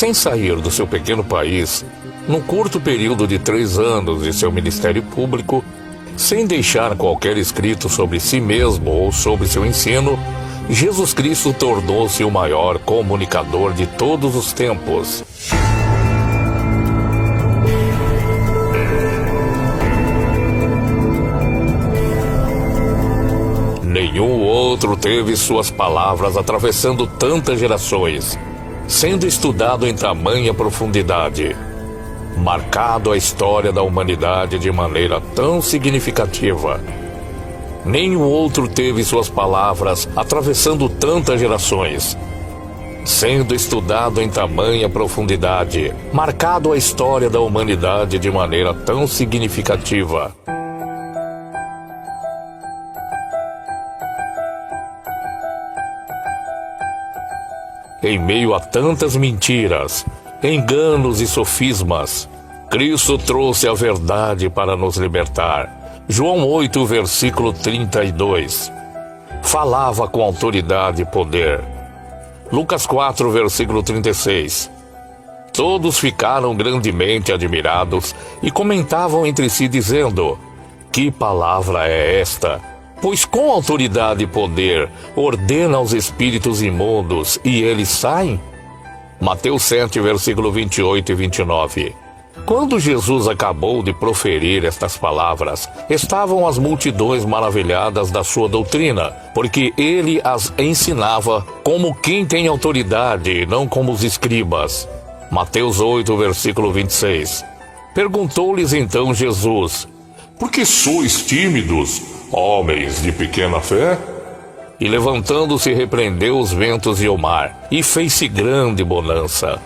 Sem sair do seu pequeno país, no curto período de 3 anos de seu ministério público, sem deixar qualquer escrito sobre si mesmo ou sobre seu ensino, Jesus Cristo tornou-se o maior comunicador de todos os tempos. Nenhum outro teve suas palavras atravessando tantas gerações, sendo estudado em tamanha profundidade, marcado a história da humanidade de maneira tão significativa. Nenhum outro teve suas palavras atravessando tantas gerações, sendo estudado em tamanha profundidade, marcado a história da humanidade de maneira tão significativa. Em meio a tantas mentiras, enganos e sofismas, Cristo trouxe a verdade para nos libertar. João 8, versículo 32. Falava com autoridade e poder. Lucas 4, versículo 36. Todos ficaram grandemente admirados e comentavam entre si dizendo: que palavra é esta? Pois com autoridade e poder ordena aos espíritos imundos e eles saem? Mateus 7, versículo 28 e 29. Quando Jesus acabou de proferir estas palavras, estavam as multidões maravilhadas da sua doutrina, porque ele as ensinava como quem tem autoridade e não como os escribas. Mateus 8, versículo 26. Perguntou-lhes então Jesus: por que sois tímidos, homens de pequena fé? E levantando-se repreendeu os ventos e o mar, e fez-se grande bonança.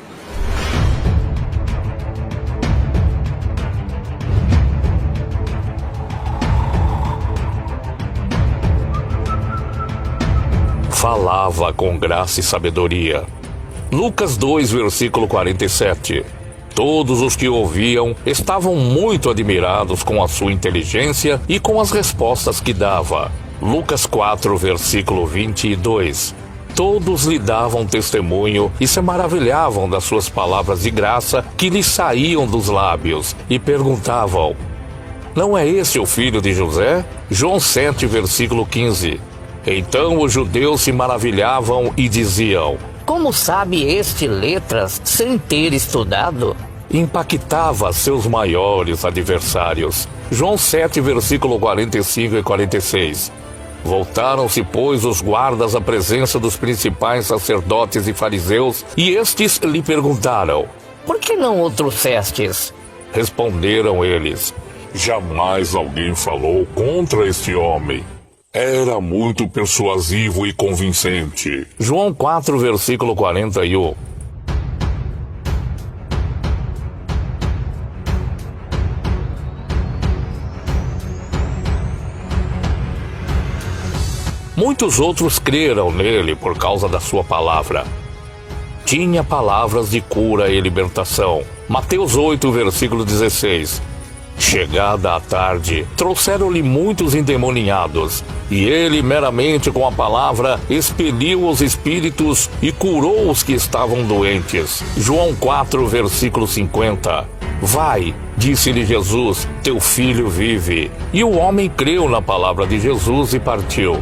Falava com graça e sabedoria. Lucas 2, versículo 47. Todos os que ouviam estavam muito admirados com a sua inteligência e com as respostas que dava. Lucas 4, versículo 22. Todos lhe davam testemunho e se maravilhavam das suas palavras de graça que lhe saíam dos lábios e perguntavam: não é esse o filho de José? João 7, versículo 15. Então os judeus se maravilhavam e diziam: como sabe este letras sem ter estudado? Impactava seus maiores adversários. João 7, versículo 45 e 46. Voltaram-se, pois, os guardas à presença dos principais sacerdotes e fariseus, e estes lhe perguntaram: por que não o trouxestes? Responderam eles: jamais alguém falou contra este homem. Era muito persuasivo e convincente. João 4, versículo 41. Muitos outros creram nele por causa da sua palavra. Tinha palavras de cura e libertação. Mateus 8, versículo 16. Chegada a tarde, trouxeram-lhe muitos endemoniados, e ele, meramente com a palavra, expeliu os espíritos e curou os que estavam doentes. João 4, versículo 50. Vai, disse-lhe Jesus, teu filho vive. E o homem creu na palavra de Jesus e partiu.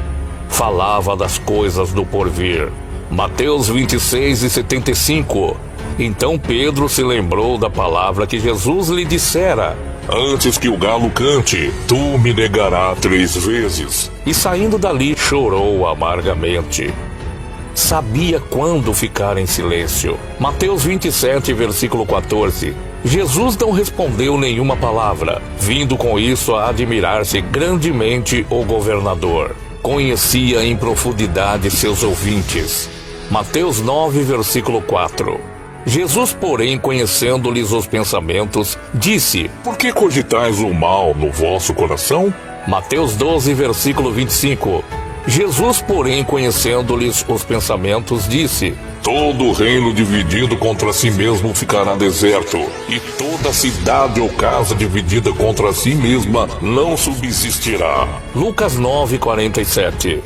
Falava das coisas do porvir. Mateus 26 e 75. Então Pedro se lembrou da palavra que Jesus lhe dissera: antes que o galo cante, tu me negarás 3 vezes. E saindo dali, chorou amargamente. Sabia quando ficar em silêncio. Mateus 27, versículo 14. Jesus não respondeu nenhuma palavra, vindo com isso a admirar-se grandemente o governador. Conhecia em profundidade seus ouvintes. Mateus 9, versículo 4. Jesus, porém, conhecendo-lhes os pensamentos, disse: por que cogitais o mal no vosso coração? Mateus 12, versículo 25. Jesus, porém, conhecendo-lhes os pensamentos, disse: todo reino dividido contra si mesmo ficará deserto, e toda cidade ou casa dividida contra si mesma não subsistirá. Lucas 9, 47.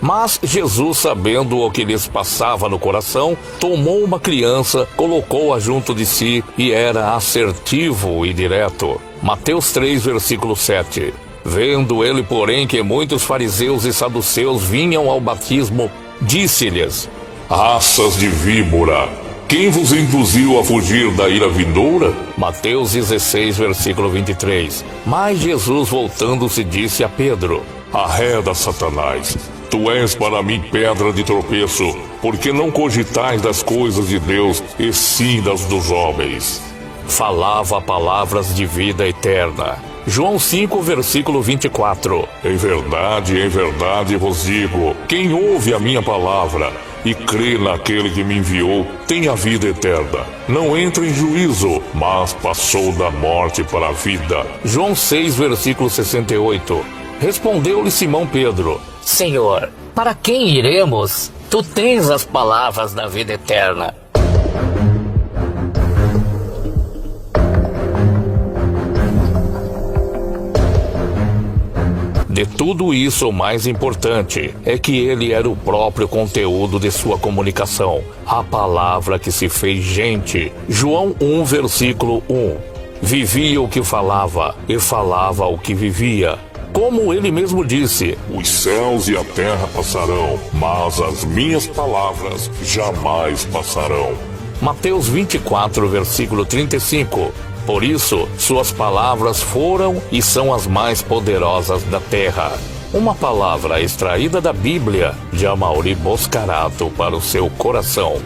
Mas Jesus, sabendo o que lhes passava no coração, tomou uma criança, colocou-a junto de si e era assertivo e direto. Mateus 3, versículo 7. Vendo ele, porém, que muitos fariseus e saduceus vinham ao batismo, disse-lhes: Raças de víbora, quem vos induziu a fugir da ira vindoura? Mateus 16, versículo 23. Mas Jesus, voltando-se, disse a Pedro: Arreda, Satanás, tu és para mim pedra de tropeço, porque não cogitais das coisas de Deus, e sim das dos homens. Falava palavras de vida eterna. João 5, versículo 24. Em verdade vos digo, quem ouve a minha palavra e crê naquele que me enviou, tem a vida eterna. Não entra em juízo, mas passou da morte para a vida. João 6, versículo 68. Respondeu-lhe Simão Pedro: Senhor, para quem iremos? Tu tens as palavras da vida eterna. De tudo isso, o mais importante é que ele era o próprio conteúdo de sua comunicação, a palavra que se fez gente. João 1, versículo 1. Vivia o que falava e falava o que vivia. Como ele mesmo disse: Os céus e a terra passarão, mas as minhas palavras jamais passarão. Mateus 24, versículo 35. Por isso, suas palavras foram e são as mais poderosas da terra. Uma palavra extraída da Bíblia de Amaury Boscarato para o seu coração.